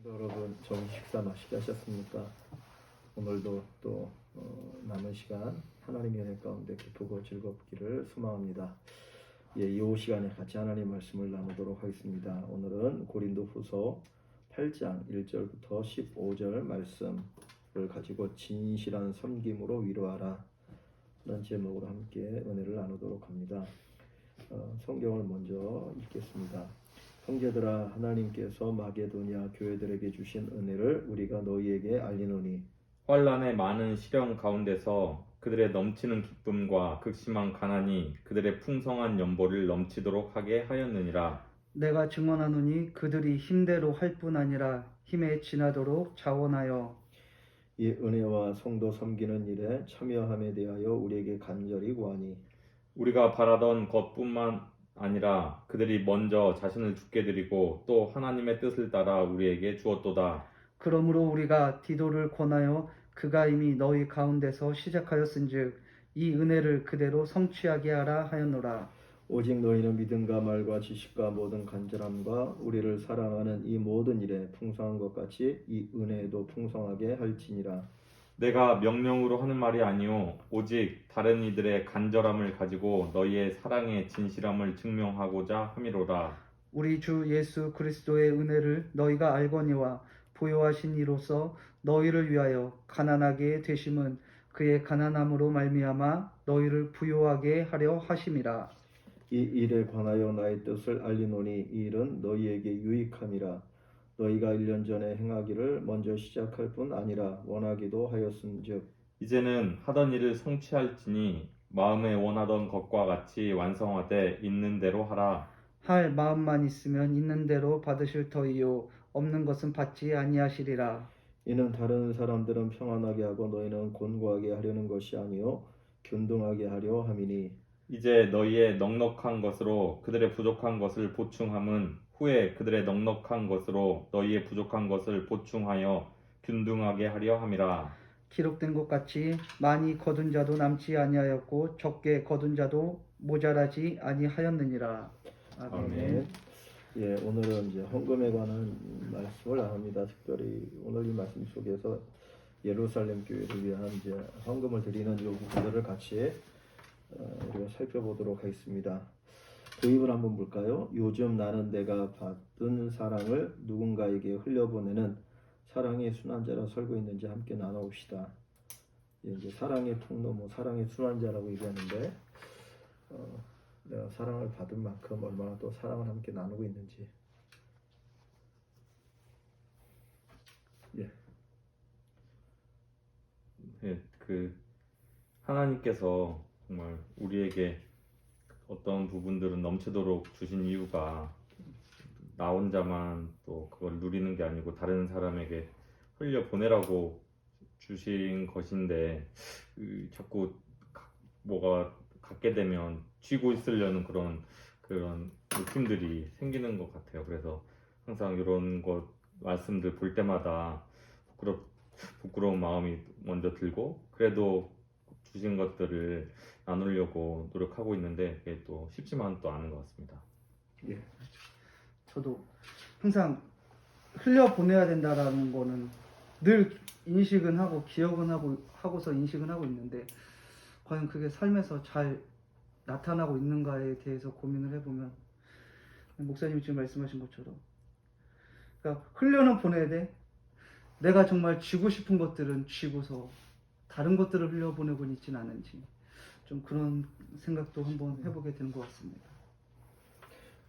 성도 여러분, 점심 식사 맛있게 하셨습니까? 오늘도 또 남은 시간 하나님의 은혜 가운데 기쁘고 즐겁기를 소망합니다. 이 시간에 같이 하나님 말씀을 나누도록 하겠습니다. 오늘은 고린도후서 8장 1절부터 15절 말씀을 가지고 진실한 섬김으로 위로하라 라는 제목으로 함께 은혜를 나누도록 합니다. 성경을 먼저 읽겠습니다. 형제들아, 하나님께서 마게도냐 교회들에게 주신 은혜를 우리가 너희에게 알리노니 환난의 많은 시련 가운데서 그들의 넘치는 기쁨과 극심한 가난이 그들의 풍성한 연보를 넘치도록 하게 하였느니라. 내가 증언하노니 그들이 힘대로 할 뿐 아니라 힘에 지나도록 자원하여 이 은혜와 성도 섬기는 일에 참여함에 대하여 우리에게 간절히 구하니 우리가 바라던 것뿐만 아니라 그들이 먼저 자신을 죽게 드리고 또 하나님의 뜻을 따라 우리에게 주었도다. 그러므로 우리가 디도를 권하여 그가 이미 너희 가운데서 시작하였은즉 이 은혜를 그대로 성취하게 하라 하였노라. 오직 너희는 믿음과 말과 지식과 모든 간절함과 우리를 사랑하는 이 모든 일에 풍성한 것 같이 이 은혜도 풍성하게 할지니라. 내가 명령으로 하는 말이 아니오 오직 다른 이들의 간절함을 가지고 너희의 사랑의 진실함을 증명하고자 함이로라. 우리 주 예수 그리스도의 은혜를 너희가 알거니와 부요하신 이로써 너희를 위하여 가난하게 되심은 그의 가난함으로 말미암아 너희를 부요하게 하려 하심이라. 이 일에 관하여 나의 뜻을 알리노니 이 일은 너희에게 유익함이라. 너희가 1년 전에 행하기를 먼저 시작할 뿐 아니라 원하기도 하였은즉 이제는 하던 일을 성취할지니 마음에 원하던 것과 같이 완성하되 있는 대로 하라. 할 마음만 있으면 있는 대로 받으실 터이요 없는 것은 받지 아니하시리라. 이는 다른 사람들은 평안하게 하고 너희는 곤고하게 하려는 것이 아니요 균등하게 하려 함이니 이제 너희의 넉넉한 것으로 그들의 부족한 것을 보충함은 후에 그들의 넉넉한 것으로 너희의 부족한 것을 보충하여 균등하게 하려 함이라. 기록된 것 같이 많이 거둔 자도 남지 아니하였고 적게 거둔 자도 모자라지 아니하였느니라. 아멘. 오늘은 이제 헌금에 관한 말씀을 나눕니다. 특별히 오늘 이 말씀 속에서 예루살렘 교회를 위한 이제 헌금을 드리는 이 부분들을 같이 우리가 살펴보도록 하겠습니다. 도입을 한번 볼까요? 요즘 나는 내가 받은 사랑을 누군가에게 흘려보내는 사랑의 순환자라 설고 있는지 함께 나눠봅시다. 이제 사랑의 통로, 사랑의 순환자라고 얘기하는데 내가 사랑을 받은 만큼 얼마나 또 사랑을 함께 나누고 있는지. 하나님께서 정말 우리에게 어떤 부분들은 넘치도록 주신 이유가 나 혼자만 또 그걸 누리는 게 아니고 다른 사람에게 흘려 보내라고 주신 것인데 자꾸 뭐가 갖게 되면 쥐고 있으려는 그런 느낌들이 생기는 것 같아요. 그래서 항상 이런 것 말씀들 볼 때마다 부끄러운 마음이 먼저 들고 그래도 주신 것들을 나누려고 노력하고 있는데 그게 또 쉽지만 또 않은 것 같습니다. 저도 항상 흘려 보내야 된다라는 거는 늘 인식은 하고 기억은 하고서 인식은 하고 있는데 과연 그게 삶에서 잘 나타나고 있는가에 대해서 고민을 해보면 목사님이 지금 말씀하신 것처럼 그러니까 흘려는 보내야 돼. 내가 정말 쥐고 싶은 것들은 쥐고서 다른 것들을 흘려보내고 있진 않은지 좀 그런 생각도 한번 해보게 되는 것 같습니다.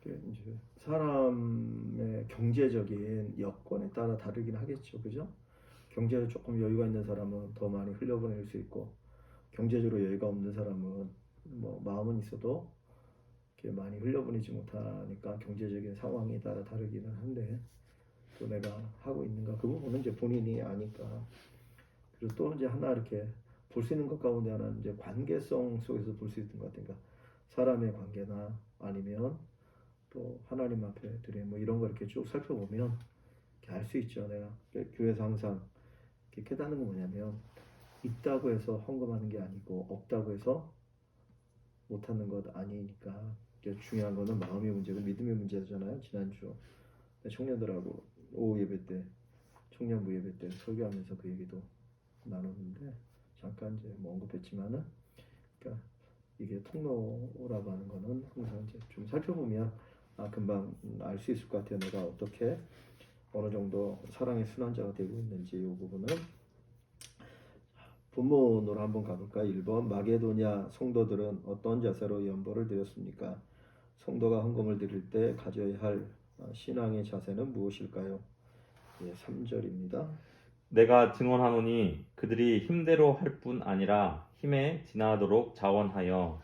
이제 사람의 경제적인 여건에 따라 다르긴 하겠죠, 그죠? 경제적으로 조금 여유가 있는 사람은 더 많이 흘려보낼 수 있고 경제적으로 여유가 없는 사람은 마음은 있어도 이렇게 많이 흘려보내지 못하니까 경제적인 상황에 따라 다르기는 한데 또 내가 하고 있는가 그 부분은 이제 본인이 아니까. 그리고 또 이제 하나 이렇게 볼 수 있는 것 가운데 하나는 이제 관계성 속에서 볼 수 있는 것 같으니까 사람의 관계나 아니면 또 하나님 앞에 드린 이런 거 이렇게 쭉 살펴보면 알 수 있죠. 내가 교회에서 항상 이렇게 깨닫는 건 뭐냐면 있다고 해서 헌금하는 게 아니고 없다고 해서 못하는 것 아니니까 중요한 거는 마음의 문제고 믿음의 문제잖아요. 지난주 청년들하고 오후 예배 때 청년부 예배 때 설교하면서 그 얘기도 나눴는데 잠깐 이제 뭐 언급했지만은 그러니까 이게 통로라고 하는 거는 항상 이제 좀 살펴보면 금방 알 수 있을 것 같아요. 내가 어떻게 어느 정도 사랑의 순환자가 되고 있는지 이 부분은 본문으로 한번 가볼까? 1번 마게도냐 성도들은 어떤 자세로 연보를 드렸습니까? 성도가 헌금을 드릴 때 가져야 할 신앙의 자세는 무엇일까요? 3절입니다. 내가 증언하노니 그들이 힘대로 할 뿐 아니라 힘에 지나도록 자원하여.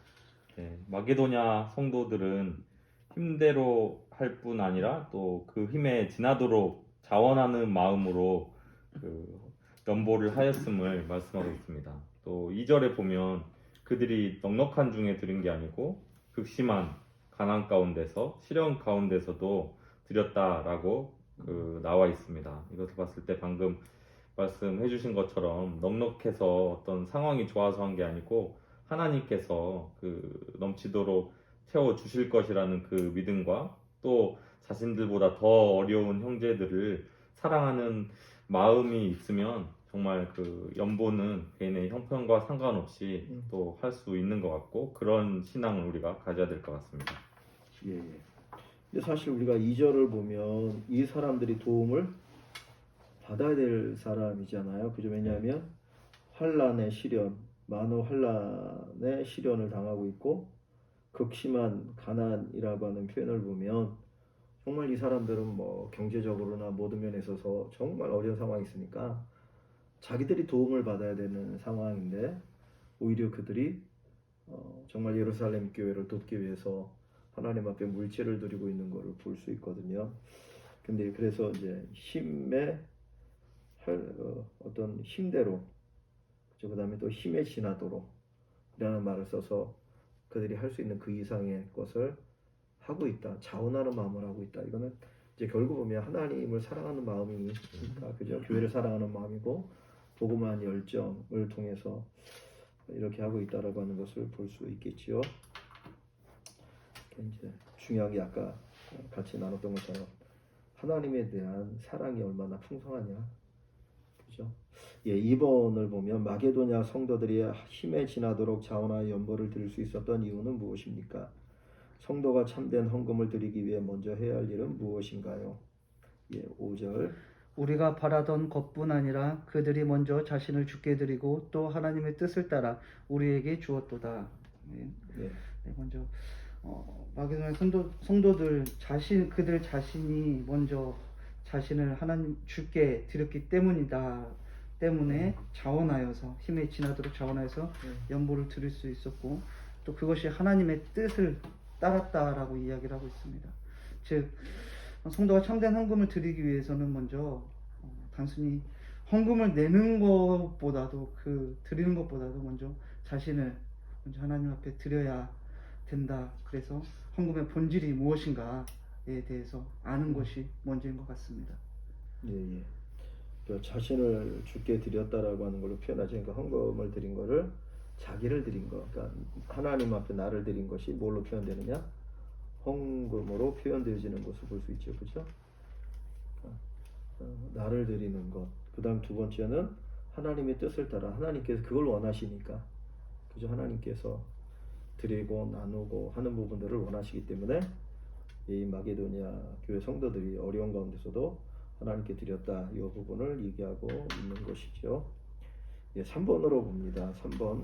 마게도냐 성도들은 힘대로 할 뿐 아니라 또 그 힘에 지나도록 자원하는 마음으로 그 연보를 하였음을 말씀하고 있습니다. 또 2절에 보면 그들이 넉넉한 중에 드린 게 아니고 극심한 가난 가운데서 시련 가운데서도 드렸다라고 나와 있습니다. 이것을 봤을 때 방금 말씀해 주신 것처럼 넉넉해서 어떤 상황이 좋아서 한 게 아니고 하나님께서 넘치도록 채워 주실 것이라는 그 믿음과 또 자신들보다 더 어려운 형제들을 사랑하는 마음이 있으면 정말 그 연보는 개인의 형편과 상관없이 또 할 수 있는 것 같고 그런 신앙을 우리가 가져야 될 것 같습니다. 예. 근데 사실 우리가 2절을 보면 이 사람들이 도움을 받아야 될 사람이잖아요. 그죠? 왜냐하면 환란의 시련, 만호 환란의 시련을 당하고 있고 극심한 가난이라고 하는 표현을 보면 정말 이 사람들은 뭐 경제적으로나 모든 면에 있어서 정말 어려운 상황이 있으니까 자기들이 도움을 받아야 되는 상황인데 오히려 그들이 정말 예루살렘 교회를 돕기 위해서 하나님 앞에 물질을 드리고 있는 것을 볼 수 있거든요. 근데 그래서 이제 힘의 어떤 힘대로 그 다음에 또 힘에 지나도록 이라는 말을 써서 그들이 할 수 있는 그 이상의 것을 하고 있다. 자원하는 마음을 하고 있다. 이거는 이제 결국 보면 하나님을 사랑하는 마음이니까 그죠? 교회를 사랑하는 마음이고 복음한 열정을 통해서 이렇게 하고 있다라고 하는 것을 볼 수 있겠지요. 이제 중요한 게 아까 같이 나눴던 것처럼 하나님에 대한 사랑이 얼마나 풍성하냐. 그죠? 2번을 보면 마게도냐 성도들이 힘에 지나도록 자원하여 연보를 드릴 수 있었던 이유는 무엇입니까? 성도가 참된 헌금을 드리기 위해 먼저 해야 할 일은 무엇인가요? 5절 우리가 바라던 것뿐 아니라 그들이 먼저 자신을 주께 드리고 또 하나님의 뜻을 따라 우리에게 주었도다. 먼저 마게도냐 성도들 그들 자신이 먼저 자신을 하나님 주께 드렸기 때문에 자원하여서 힘에 지나도록 자원하여서 연보를 드릴 수 있었고 또 그것이 하나님의 뜻을 따랐다라고 이야기를 하고 있습니다. 즉 성도가 참된 헌금을 드리기 위해서는 먼저 단순히 헌금을 내는 것보다도 드리는 것보다도 먼저 자신을 먼저 하나님 앞에 드려야 된다. 그래서 헌금의 본질이 무엇인가에 대해서 아는 것이 먼저인 것 같습니다. 자신을 주께 드렸다라고 하는 걸로 표현하지. 그러니까 헌금을 드린 거를 자기를 드린 거. 그러니까 하나님 앞에 나를 드린 것이 뭘로 표현되느냐? 헌금으로 표현되어지는 것을 볼 수 있죠. 그렇죠? 나를 드리는 것. 그다음 두 번째는 하나님의 뜻을 따라 하나님께서 그걸 원하시니까. 그죠? 하나님께서 드리고 나누고 하는 부분들을 원하시기 때문에 이 마게도냐 교회 성도들이 어려운 가운데서도 하나님께 드렸다. 이 부분을 얘기하고 있는 것이죠. 3번으로 봅니다. 3번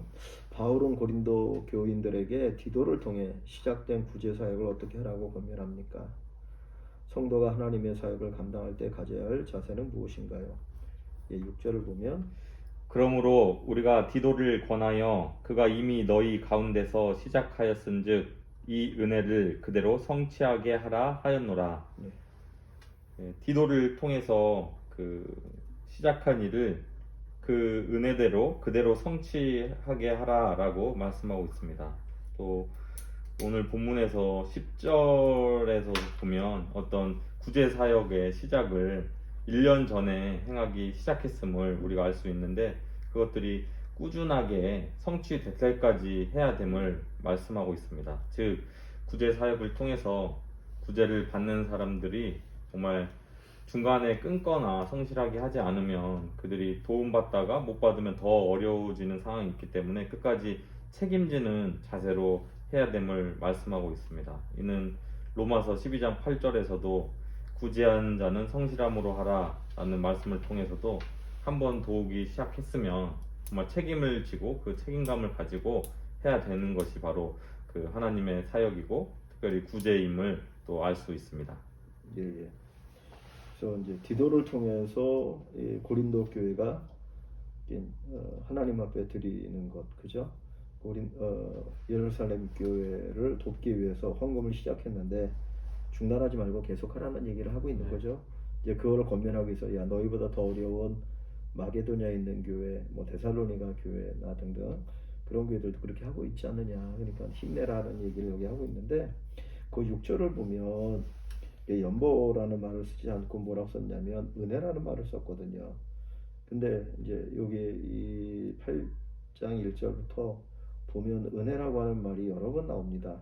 바울은 고린도 교인들에게 디도를 통해 시작된 구제 사역을 어떻게 하라고 권면합니까? 성도가 하나님의 사역을 감당할 때 가져야 할 자세는 무엇인가요? 6절을 보면 그러므로 우리가 디도를 권하여 그가 이미 너희 가운데서 시작하였은즉 이 은혜를 그대로 성취하게 하라 하였노라. 디도를 통해서 시작한 일을 그 은혜대로 그대로 성취하게 하라라고 말씀하고 있습니다. 또 오늘 본문에서 10절에서 보면 어떤 구제 사역의 시작을 1년 전에 행하기 시작했음을 우리가 알 수 있는데 그것들이 꾸준하게 성취될 때까지 해야 됨을 말씀하고 있습니다. 즉 구제 사역을 통해서 구제를 받는 사람들이 정말 중간에 끊거나 성실하게 하지 않으면 그들이 도움받다가 못 받으면 더 어려워지는 상황이 있기 때문에 끝까지 책임지는 자세로 해야 됨을 말씀하고 있습니다. 이는 로마서 12장 8절에서도 구제한 자는 성실함으로 하라 라는 말씀을 통해서도 한번 도우기 시작했으면 정말 책임을 지고 그 책임감을 가지고 해야 되는 것이 바로 그 하나님의 사역이고 특별히 구제임을 또 알 수 있습니다. 예, 예. 그래서 이제 디도를 통해서 이 고린도 교회가 하나님 앞에 드리는 것, 그죠? 예루살렘 교회를 돕기 위해서 헌금을 시작했는데 중단하지 말고 계속하라는 얘기를 하고 있는 거죠. 이제 그거를 권면하기 위해서 야 너희보다 더 어려운 마게도냐에 있는 교회, 뭐 데살로니가 교회나 등등 그런 교회들도 그렇게 하고 있지 않느냐. 그러니까 힘내라는 얘기를 여기 하고 있는데 그 6절을 보면 연보라는 말을 쓰지 않고 뭐라고 썼냐면 은혜라는 말을 썼거든요. 근데 이제 여기 이 8장 1절부터 보면 은혜라고 하는 말이 여러 번 나옵니다.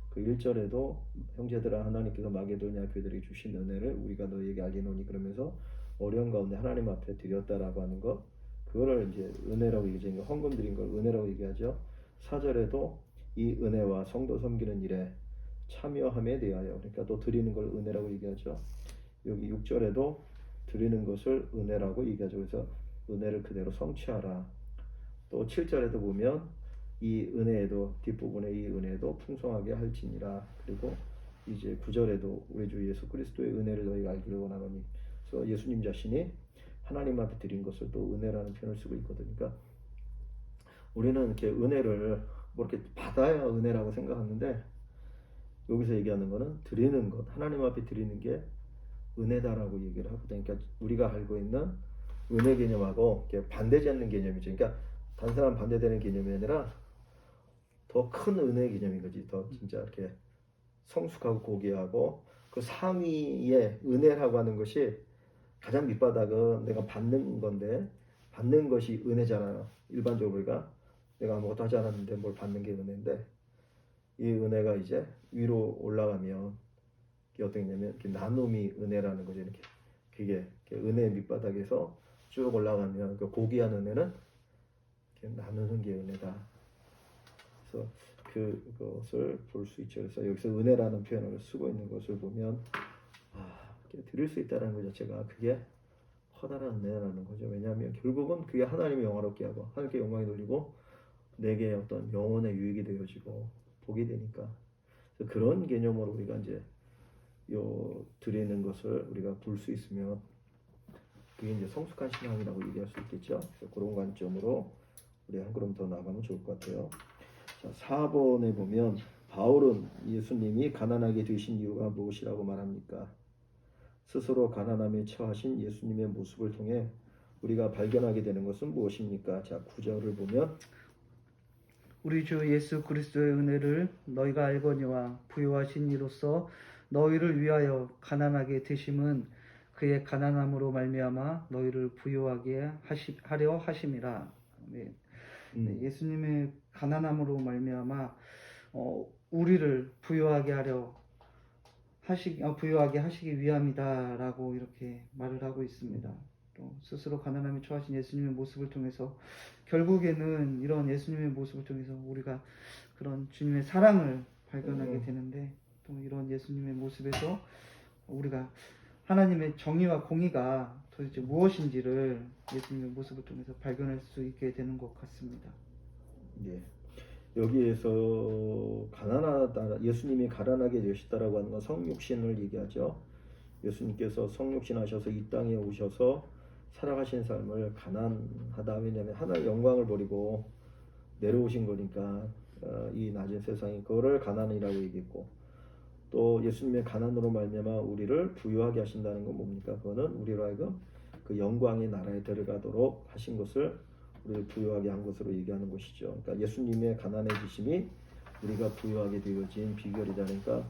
그 1절에도 형제들아 하나님께서 마게도냐 교회들에게 주신 은혜를 우리가 너희에게 알리노니 그러면서 어려운 가운데 하나님 앞에 드렸다라고 하는 것, 그거를 이제 은혜라고 얘기하죠. 헌금 드린 걸 은혜라고 얘기하죠. 4절에도 이 은혜와 성도 섬기는 일에 참여함에 대하여, 그러니까 또 드리는 걸 은혜라고 얘기하죠. 여기 6절에도 드리는 것을 은혜라고 얘기하죠. 그래서 은혜를 그대로 성취하라. 또 7절에도 보면 이 은혜에도 뒷부분에 이 은혜도 풍성하게 할지니라. 그리고 이제 9절에도 우리 주 예수 그리스도의 은혜를 너희가 알기를 원하노니. 그래서 예수님 자신이 하나님 앞에 드린 것을 또 은혜라는 표현을 쓰고 있거든요. 그러니까 우리는 이렇게 은혜를 뭐 이렇게 받아야 은혜라고 생각하는데 여기서 얘기하는 거는 드리는 것, 하나님 앞에 드리는 게 은혜다라고 얘기를 하거든요. 그러니까 우리가 알고 있는 은혜 개념하고 반대지 않는 개념이죠. 그러니까 단순한 반대되는 개념이 아니라 더 큰 은혜 개념인 거지. 더 진짜 이렇게 성숙하고 고귀하고 그 상위의 은혜라고 하는 것이 가장 밑바닥은 내가 받는 건데 받는 것이 은혜잖아요. 일반적으로 우리가 내가 아무것도 하지 않았는데 뭘 받는 게 은혜인데 이 은혜가 이제 위로 올라가면 이게 어떻게 냐면 이렇게 나눔이 은혜라는 거죠. 이렇게 그게 은혜 밑바닥에서 쭉 올라가면 그 고귀한 은혜는 이렇게 나누는 게 은혜다. 그래서 그것을 볼 수 있죠. 그래서 여기서 은혜라는 표현을 쓰고 있는 것을 보면 드릴 수 있다는 것 자체가 그게 커다란 은혜라는 거죠. 왜냐하면 결국은 그게 하나님의 영화롭게 하고 하나님께 영광이 돌리고 내게 어떤 영혼의 유익이 되어지고 복이 되니까 그런 개념으로 우리가 이제 드리는 것을 우리가 볼 수 있으면 그게 이제 성숙한 신앙이라고 얘기할 수 있겠죠. 그래서 그런 관점으로 우리 한 걸음 더 나가면 좋을 것 같아요. 자, 4번에 보면 바울은 예수님이 가난하게 되신 이유가 무엇이라고 말합니까? 스스로 가난함에 처하신 예수님의 모습을 통해 우리가 발견하게 되는 것은 무엇입니까? 자, 9절을 보면 우리 주 예수 그리스도의 은혜를 너희가 알거니와 부요하신 이로써 너희를 위하여 가난하게 되심은 그의 가난함으로 말미암아 너희를 부요하게 하려 하심이라. 네. 네, 예수님의 가난함으로 말미암아 우리를 부요하게 하시기 위함이다라고 이렇게 말을 하고 있습니다. 또 스스로 가난함에 처하신 예수님의 모습을 통해서 결국에는 이런 예수님의 모습을 통해서 우리가 그런 주님의 사랑을 발견하게 되는데 또 이런 예수님의 모습에서 우리가 하나님의 정의와 공의가 도대체 무엇인지를 예수님의 모습을 통해서 발견할 수 있게 되는 것 같습니다. 예. 여기에서 예수님이 가난하게 되셨다라고 하는 건 성육신을 얘기하죠. 예수님께서 성육신하셔서 이 땅에 오셔서 살아가신 삶을 가난하다. 왜냐하면 하나의 영광을 버리고 내려오신 거니까 이 낮은 세상이 그거를 가난이라고 얘기했고 또 예수님의 가난으로 말미암아 우리를 부유하게 하신다는 건 뭡니까? 그거는 우리로 하여금 그 영광의 나라에 들어가도록 하신 것을 우리를 부유하게 한 것으로 얘기하는 것이죠. 그러니까 예수님의 가난해지심이 우리가 부유하게 되어진 비결이다. 그러니까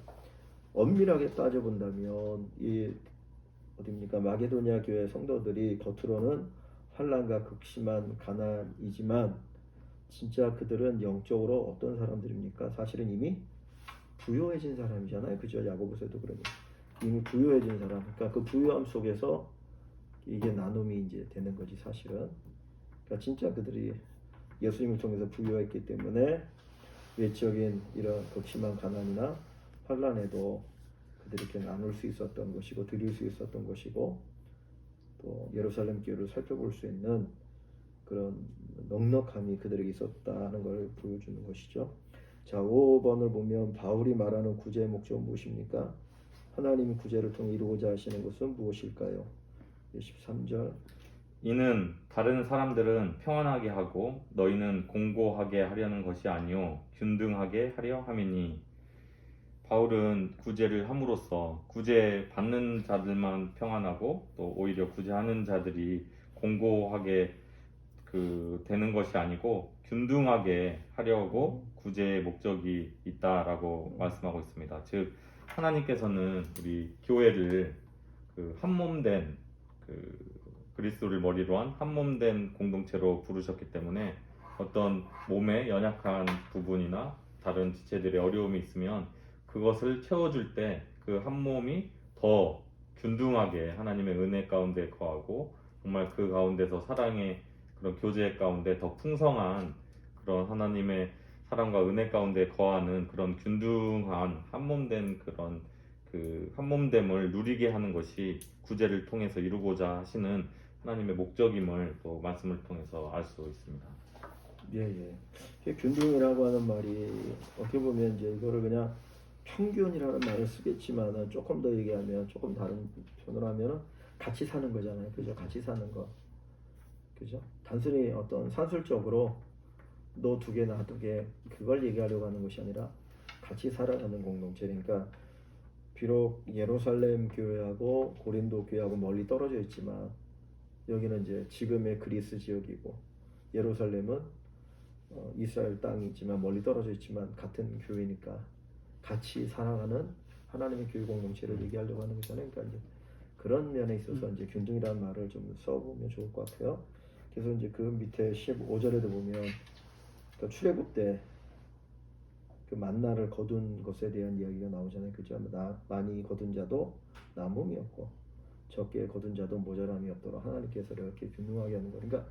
엄밀하게 따져본다면 이 어디입니까? 마게도냐 교회 성도들이 겉으로는 환난과 극심한 가난이지만 진짜 그들은 영적으로 어떤 사람들입니까? 사실은 이미 부유해진 사람이잖아요. 그죠? 야고보서도 그러니 이미 부유해진 사람, 그러니까 그 부유함 속에서 이게 나눔이 이제 되는 거지 사실은. 그러니까 진짜 그들이 예수님을 통해서 부유했기 때문에 외적인 이런 극심한 가난이나 환란에도 그들이 이렇게 나눌 수 있었던 것이고 드릴 수 있었던 것이고 또 예루살렘 교회를 살펴볼 수 있는 그런 넉넉함이 그들에게 있었다는 걸 보여주는 것이죠. 자, 5번을 보면 바울이 말하는 구제의 목적은 무엇입니까? 하나님이 구제를 통해 이루고자 하시는 것은 무엇일까요? 13절. 이는 다른 사람들은 평안하게 하고 너희는 공고하게 하려는 것이 아니요 균등하게 하려 함이니. 바울은 구제를 함으로써 구제 받는 자들만 평안하고 또 오히려 구제하는 자들이 공고하게 되는 것이 아니고 균등하게 하려고 구제의 목적이 있다라고 말씀하고 있습니다. 즉 하나님께서는 우리 교회를 한몸된 그리스도를 머리로 한 한몸된 공동체로 부르셨기 때문에 어떤 몸에 연약한 부분이나 다른 지체들의 어려움이 있으면 그것을 채워줄 때 그 한 몸이 더 균등하게 하나님의 은혜 가운데 거하고 정말 그 가운데서 사랑의 그런 교제 가운데 더 풍성한 그런 하나님의 사랑과 은혜 가운데 거하는 그런 균등한 한몸된 그런 한몸됨을 누리게 하는 것이 구제를 통해서 이루고자 하시는 하나님의 목적임을 또 말씀을 통해서 알 수 있습니다. 예. 균등이라고 하는 말이 어떻게 보면 이제 이거를 그냥 평균이라는 말을 쓰겠지만 조금 더 얘기하면 조금 다른 표현으로 하면 같이 사는 거잖아요. 그죠? 같이 사는 거. 그죠? 단순히 어떤 산술적으로 너 2개 나 2개 그걸 얘기하려고 하는 것이 아니라 같이 살아가는 공동체. 그러니까 비록 예루살렘 교회하고 고린도 교회하고 멀리 떨어져 있지만 여기는 이제 지금의 그리스 지역이고 예루살렘은 이스라엘 땅이지만 멀리 떨어져 있지만 같은 교회니까 같이 살아가는 하나님의 교회 공동체를 얘기하려고 하는 거잖아요. 그러니까 이제 그런 면에 있어서 이제 균등이라는 말을 좀 써보면 좋을 것 같아요. 그래서 이제 그 밑에 15절에도 보면 그러니까 출애굽 때 그 만나를 거둔 것에 대한 이야기가 나오잖아요. 그죠? 많이 거둔 자도 남음이 없고 적게 거둔 자도 모자람이 없도록 하나님께서 이렇게 균등하게 하는 거. 그러니까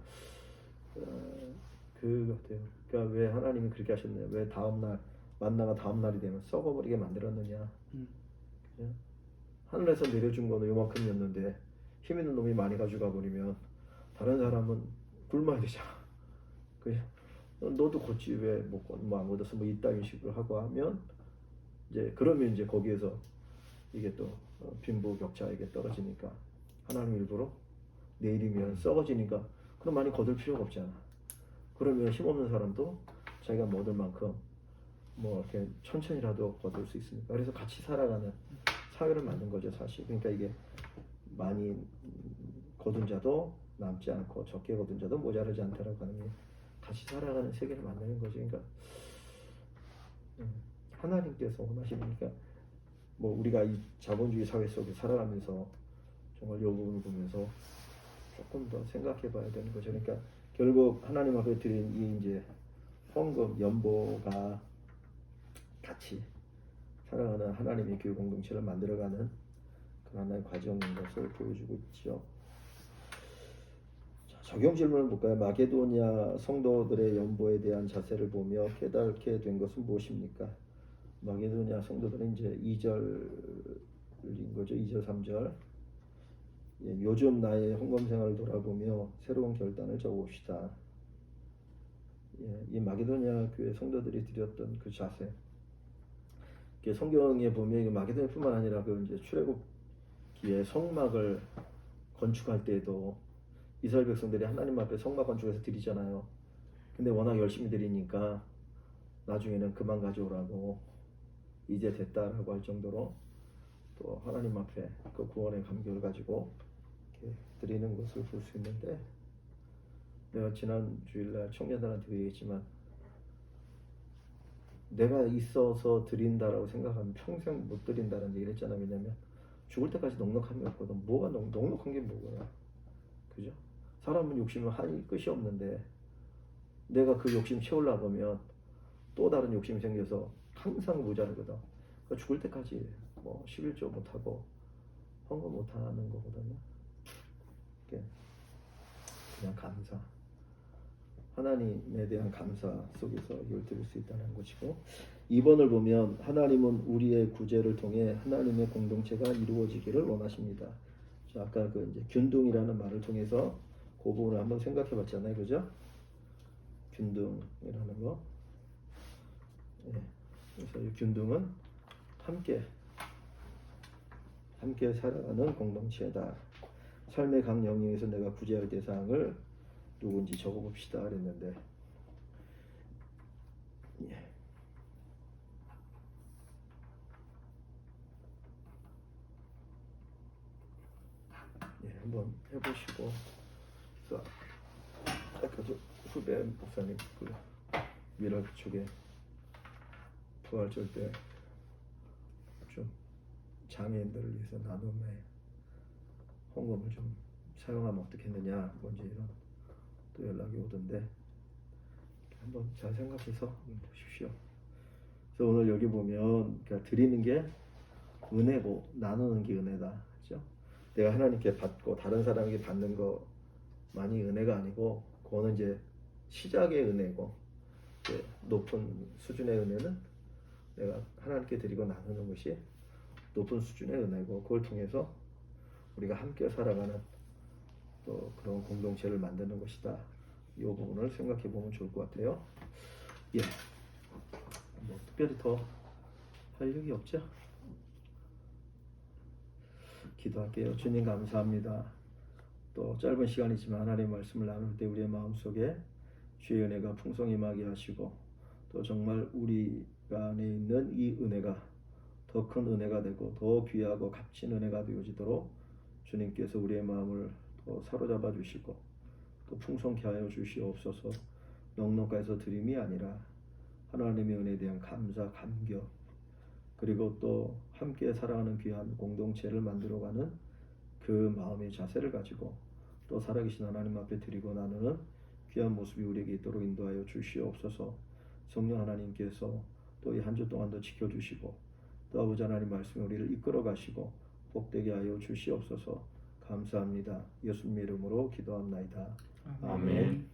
그 같아요. 그러니까 왜 하나님이 그렇게 하셨느냐? 왜 다음 날 만나가 다음 날이 되면 썩어버리게 만들었느냐? 그죠? 하늘에서 내려준 거는 요만큼이었는데 힘 있는 놈이 많이 가져가 버리면 다른 사람은 굶어야 되잖아. 그죠? 너도 걷지 왜 안 걷어서 뭐 이따위 식으로 하고 하면 이제 그러면 이제 거기에서 이게 또 빈부격차에게 떨어지니까 하나님 일부러 내일이면 썩어지니까 그럼 많이 거둘 필요가 없잖아. 그러면 힘없는 사람도 자기가 뭐 얻을 만큼 뭐 이렇게 천천히라도 거둘 수 있으니까 그래서 같이 살아가는 사회를 만든 거죠 사실. 그러니까 이게 많이 거둔 자도 남지 않고 적게 거둔 자도 모자라지 않다라고 하는 게 같이 살아가는 세계를 만드는 거죠. 그러니까 하나님께서 원하시니까 뭐 우리가 이 자본주의 사회 속에 살아가면서 정말 이 부분을 보면서 조금 더 생각해봐야 되는 거죠. 그러니까 결국 하나님 앞에 드린 이 이제 헌금 연보가 같이 살아가는 하나님의 교회 공동체를 만들어가는 그런 하나의 과정인 것을 보여주고 있죠. 적용 질문을 볼까요? 마게도냐 성도들의 연보에 대한 자세를 보며 깨닫게 된 것은 무엇입니까? 마게도냐 성도들은 이제 2절인 거죠. 2절 3절. 예, 요즘 나의 헌금 생활을 돌아보며 새로운 결단을 적어봅시다. 예, 이 마게도냐 교회 성도들이 드렸던 그 자세. 성경에 보면 마게도냐뿐만 아니라 그 이제 출애굽기에 성막을 건축할 때에도 이스라엘 백성들이 하나님 앞에 성막 건축해서 드리잖아요. 근데 워낙 열심히 드리니까 나중에는 그만 가져오라고 이제 됐다라고 할 정도로 또 하나님 앞에 그 구원의 감격을 가지고 이렇게 드리는 것을 볼 수 있는데 내가 지난 주일날 청년들한테 얘기했지만 내가 있어서 드린다라고 생각하면 평생 못 드린다는 얘기를 했잖아. 왜냐면 죽을 때까지 넉넉함이 없거든. 뭐가 넉넉한 게 뭐야? 그죠? 사람은 욕심은 한이 끝이 없는데 내가 그 욕심 채우려고 하면 또 다른 욕심이 생겨서 항상 모자르거든. 그러니까 죽을 때까지 뭐 11조 못하고 헌금 못하는 거거든요. 그냥 감사, 하나님에 대한 감사 속에서 이걸 드릴 수 있다는 것이고, 2번을 보면 하나님은 우리의 구제를 통해 하나님의 공동체가 이루어지기를 원하십니다. 자, 아까 그 이제 균등이라는 말을 통해서 그 부분을 한번 생각해 봤잖아요. 그죠? 균등이라는 거. 예. 그래서 이 균등은 함께 살아가는 공동체다. 삶의 각 영역에서 내가 구제할 대상을 누군지 적어봅시다 그랬는데, 예. 예, 한번 해보시고, 그래서 아까 저 후배 목사님 그 미랄 쪽에 부활절 때 좀 장애인들을 위해서 나눔에 헌금을 좀 사용하면 어떻겠느냐, 뭔지 이런 또 연락이 오던데, 한번 잘 생각해서 보십시오. 그래서 오늘 여기 보면 그러니까 드리는 게 은혜고 나누는 게 은혜다, 그렇죠? 내가 하나님께 받고 다른 사람에게 받는 거만이 은혜가 아니고, 그거는 이제 시작의 은혜고, 이제 높은 수준의 은혜는 내가 하나님께 드리고 나누는 것이 높은 수준의 은혜고, 그걸 통해서 우리가 함께 살아가는 또 그런 공동체를 만드는 것이다. 이 부분을 생각해 보면 좋을 것 같아요. 예, 뭐 특별히 더 할 얘기 없죠? 기도할게요. 주님 감사합니다. 또 짧은 시간이지만 하나님의 말씀을 나눌 때 우리의 마음속에 주의 은혜가 풍성히 임하게 하시고, 또 정말 우리가 안에 있는 이 은혜가 더 큰 은혜가 되고 더 귀하고 값진 은혜가 되어지도록 주님께서 우리의 마음을 더 사로잡아 주시고 또 풍성케 하여 주시옵소서. 넉넉하여서 드림이 아니라 하나님의 은혜에 대한 감사, 감격, 그리고 또 함께 살아가는 귀한 공동체를 만들어가는 그 마음의 자세를 가지고 또 살아계신 하나님 앞에 드리고 나누는 귀한 모습이 우리에게 있도록 인도하여 주시옵소서. 성령 하나님께서 또 이 한 주 동안도 지켜주시고 또 아버지 하나님 말씀에 우리를 이끌어 가시고 복되게 하여 주시옵소서. 감사합니다. 예수님의 이름으로 기도합나이다. 아멘.